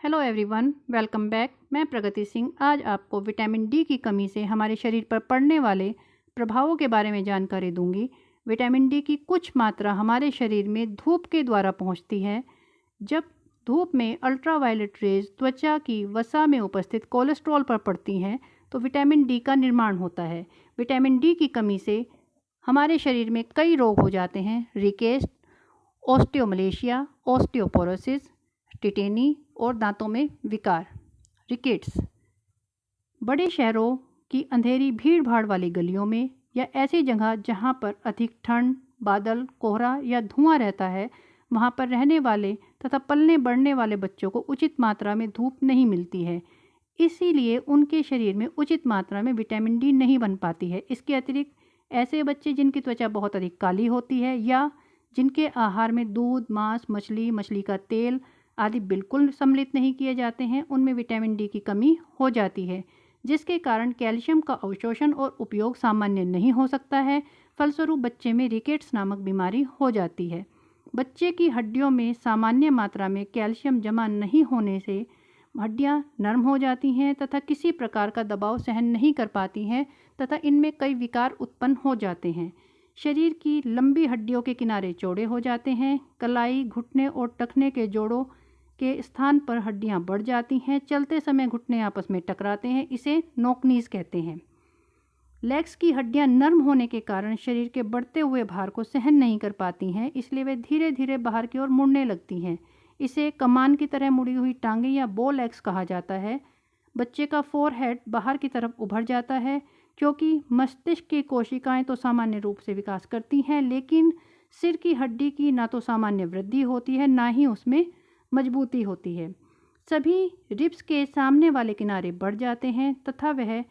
Hello everyone, welcome back. मैं प्रगति सिंह आज आपको विटामिन डी की कमी से हमारे शरीर पर पड़ने वाले प्रभावों के बारे में जानकारी दूंगी। विटामिन डी की कुछ मात्रा हमारे शरीर में धूप के द्वारा पहुंचती है। जब धूप में अल्ट्रावायलेट रेज त्वचा की वसा में उपस्थित कोलेस्ट्रॉल पर पड़ती हैं तो विटामिन डी का निर्माण होता है। विटामिन डी की कमी से हमारे शरीर में कई रोग हो जाते हैं। रिकेट्स, ऑस्टियोमलेशिया, ऑस्टियोपोरोसिस, टिटेनी और दांतों में विकार। रिकेट्स बड़े शहरों की अंधेरी भीड़ भाड़ वाली गलियों में या ऐसी जगह जहां पर अधिक ठंड, बादल, कोहरा या धुआं रहता है, वहां पर रहने वाले तथा पलने बढ़ने वाले बच्चों को उचित मात्रा में धूप नहीं मिलती है। इसीलिए उनके शरीर में उचित मात्रा में विटामिन डी नहीं बन पाती है। इसके अतिरिक्त ऐसे बच्चे जिनकी त्वचा बहुत अधिक काली होती है या जिनके आहार में दूध, मांस, मछली, मछली का तेल आदि बिल्कुल सम्मिलित नहीं किए जाते हैं, उनमें विटामिन डी की कमी हो जाती है, जिसके कारण कैल्शियम का अवशोषण और उपयोग सामान्य नहीं हो सकता है। फलस्वरूप बच्चे में रिकेट्स नामक बीमारी हो जाती है। बच्चे की हड्डियों में सामान्य मात्रा में कैल्शियम जमा नहीं होने से हड्डियां नरम हो जाती हैं तथा किसी प्रकार का दबाव सहन नहीं कर पाती हैं तथा इनमें कई विकार उत्पन्न हो जाते हैं। शरीर की लंबी हड्डियों के किनारे चौड़े हो जाते हैं। कलाई, घुटने और टखने के जोड़ों के स्थान पर हड्डियां बढ़ जाती हैं। चलते समय घुटने आपस में टकराते हैं, इसे नोकनीज कहते हैं। लेग्स की हड्डियां नरम होने के कारण शरीर के बढ़ते हुए भार को सहन नहीं कर पाती हैं, इसलिए वे धीरे धीरे बाहर की ओर मुड़ने लगती हैं। इसे कमान की तरह मुड़ी हुई टांगें या बो लेग्स कहा जाता है। बच्चे का फोरहेड बाहर की तरफ उभर जाता है क्योंकि मस्तिष्क की कोशिकाएं तो सामान्य रूप से विकास करती हैं, लेकिन सिर की हड्डी की ना तो सामान्य वृद्धि होती है, ना ही उसमें मजबूती होती है। सभी रिब्स के सामने वाले किनारे बढ़ जाते हैं तथा वह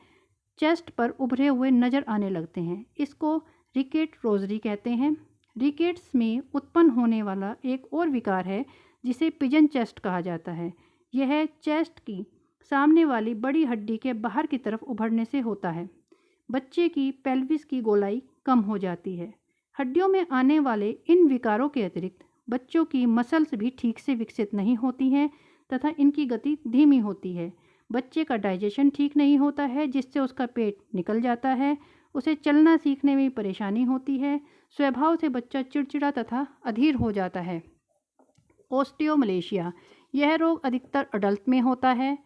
चेस्ट पर उभरे हुए नजर आने लगते हैं। इसको रिकेट रोजरी कहते हैं। रिकेट्स में उत्पन्न होने वाला एक और विकार है जिसे पिजन चेस्ट कहा जाता है। यह चेस्ट की सामने वाली बड़ी हड्डी के बाहर की तरफ उभरने से होता है। बच्चे की पेल्विस की गोलाई कम हो जाती है। हड्डियों में आने वाले इन विकारों के अतिरिक्त बच्चों की मसल्स भी ठीक से विकसित नहीं होती हैं तथा इनकी गति धीमी होती है। बच्चे का डाइजेशन ठीक नहीं होता है, जिससे उसका पेट निकल जाता है। उसे चलना सीखने में परेशानी होती है। स्वभाव से बच्चा चिड़चिड़ा तथा अधीर हो जाता है। ऑस्टियोमलेशिया यह रोग अधिकतर अडल्ट में होता है।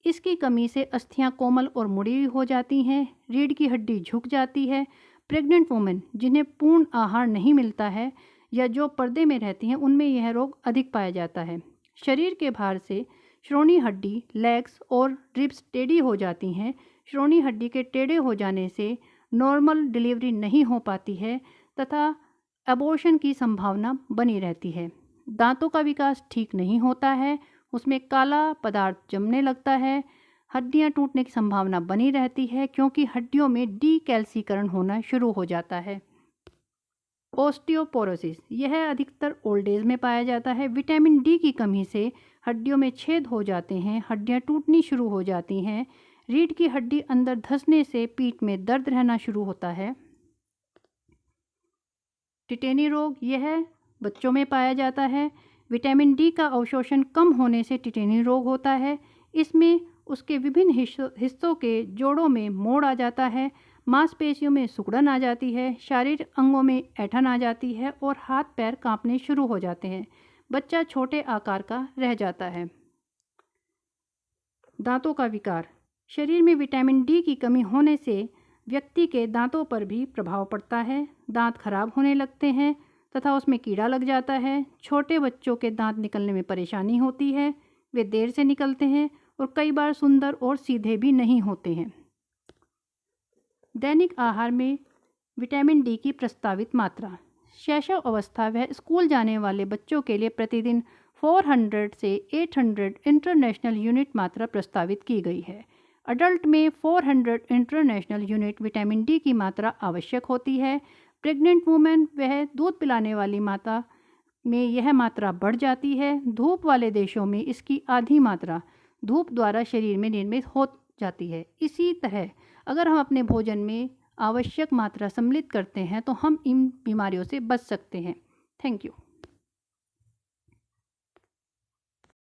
इसकी कमी से अस्थियां कोमल और मुड़ी हुई हो जाती हैं। रीढ़ की हड्डी झुक जाती है। प्रेग्नेंट वुमेन जिन्हें पूर्ण आहार नहीं मिलता है या जो पर्दे में रहती हैं, उनमें यह रोग अधिक पाया जाता है। शरीर के भार से श्रोणि हड्डी, लेग्स और रिब्स टेढ़ी हो जाती हैं। श्रोणि हड्डी के टेढ़े हो जाने से नॉर्मल डिलीवरी नहीं हो पाती है तथा अबॉर्शन की संभावना बनी रहती है। दांतों का विकास ठीक नहीं होता है, उसमें काला पदार्थ जमने लगता है। हड्डियां टूटने की संभावना बनी रहती है क्योंकि हड्डियों में डीकैल्सीकरण होना शुरू हो जाता है। ऑस्टियोपोरोसिस यह अधिकतर ओल्ड एज में पाया जाता है। विटामिन डी की कमी से हड्डियों में छेद हो जाते हैं, हड्डियां टूटनी शुरू हो जाती हैं। रीढ़ की हड्डी अंदर धंसने से पीठ में दर्द रहना शुरू होता है। टिटेनी रोग यह बच्चों में पाया जाता है। विटामिन डी का अवशोषण कम होने से टिटेनी रोग होता है। इसमें उसके विभिन्न हिस्सों के जोड़ों में मोड़ आ जाता है, मांसपेशियों में सिकुड़न आ जाती है, शारीरिक अंगों में ऐंठन आ जाती है और हाथ पैर कांपने शुरू हो जाते हैं। बच्चा छोटे आकार का रह जाता है। दांतों का विकार शरीर में विटामिन डी की कमी होने से व्यक्ति के दांतों पर भी प्रभाव पड़ता है। दांत खराब होने लगते हैं तथा उसमें कीड़ा लग जाता है। छोटे बच्चों के दांत निकलने में परेशानी होती है, वे देर से निकलते हैं और कई बार सुंदर और सीधे भी नहीं होते हैं। दैनिक आहार में विटामिन डी की प्रस्तावित मात्रा। शैशव अवस्था व स्कूल जाने वाले बच्चों के लिए प्रतिदिन 400 से 800 इंटरनेशनल यूनिट मात्रा प्रस्तावित की गई है। अडल्ट में 400 इंटरनेशनल यूनिट विटामिन डी की मात्रा आवश्यक होती है। प्रेग्नेंट वुमेन वह दूध पिलाने वाली माता में यह मात्रा बढ़ जाती है। धूप वाले देशों में इसकी आधी मात्रा धूप द्वारा शरीर में निर्मित हो जाती है। इसी तरह अगर हम अपने भोजन में आवश्यक मात्रा सम्मिलित करते हैं तो हम इन बीमारियों से बच सकते हैं। Thank you.